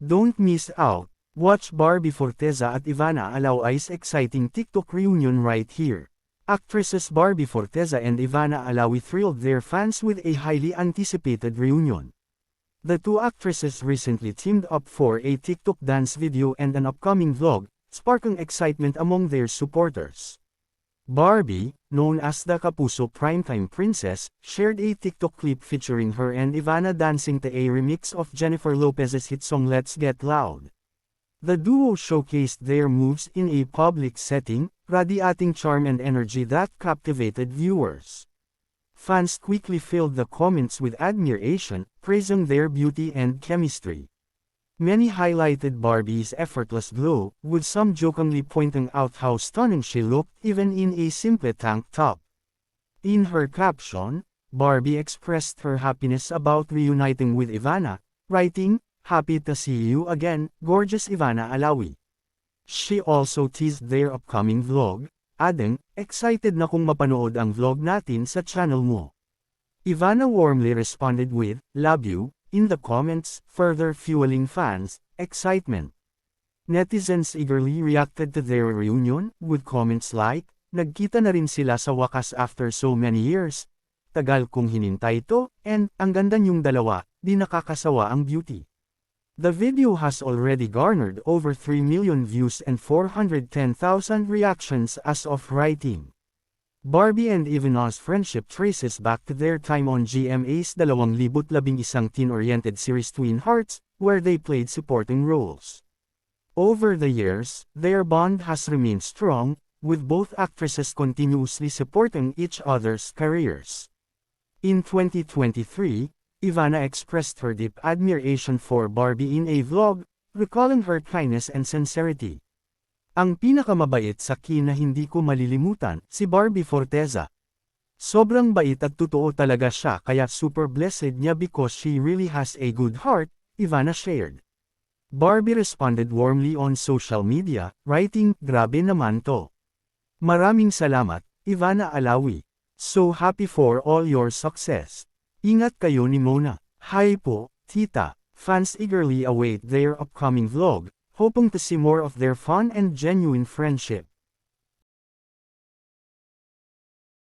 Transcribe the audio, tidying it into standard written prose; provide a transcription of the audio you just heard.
Don't miss out. Watch Barbie Forteza at Ivana Alaway's exciting TikTok reunion right here. Actresses Barbie Forteza and Ivana Alawi thrilled their fans with a highly anticipated reunion. The two actresses recently teamed up for a TikTok dance video and an upcoming vlog, sparking excitement among their supporters. Barbie, known as the Kapuso Primetime Princess, shared a TikTok clip featuring her and Ivana dancing to a remix of Jennifer Lopez's hit song Let's Get Loud. The duo showcased their moves in a public setting, radiating charm and energy that captivated viewers. Fans quickly filled the comments with admiration, praising their beauty and chemistry. Many highlighted Barbie's effortless glow, with some jokingly pointing out how stunning she looked even in a simple tank top. In her caption, Barbie expressed her happiness about reuniting with Ivana, writing, "Happy to see you again, gorgeous Ivana Alawi." She also teased their upcoming vlog, adding, "Excited na kung mapanood ang vlog natin sa channel mo." Ivana warmly responded with, "Love you," in the comments, further fueling fans' excitement. Netizens eagerly reacted to their reunion, with comments like, "Nagkita na rin sila sa wakas after so many years. Tagal kong hinintay to," and, "Ang ganda niyong dalawa, di nakakasawa ang beauty." The video has already garnered over 3 million views and 410,000 reactions as of writing. Barbie and Ivana's friendship traces back to their time on GMA's 2011 teen-oriented series Twin Hearts, where they played supporting roles. Over the years, their bond has remained strong, with both actresses continuously supporting each other's careers. In 2023, Ivana expressed her deep admiration for Barbie in a vlog, recalling her kindness and sincerity. "Ang pinakamabait sa akin na hindi ko malilimutan, si Barbie Forteza. Sobrang bait at totoo talaga siya kaya super blessed niya because she really has a good heart," Ivana shared. Barbie responded warmly on social media, writing, "Grabe naman to. Maraming salamat, Ivana Alawi. So happy for all your success. Ingat kayo ni Mona." "Hi po, tita." Fans eagerly await their upcoming vlog, hoping to see more of their fun and genuine friendship.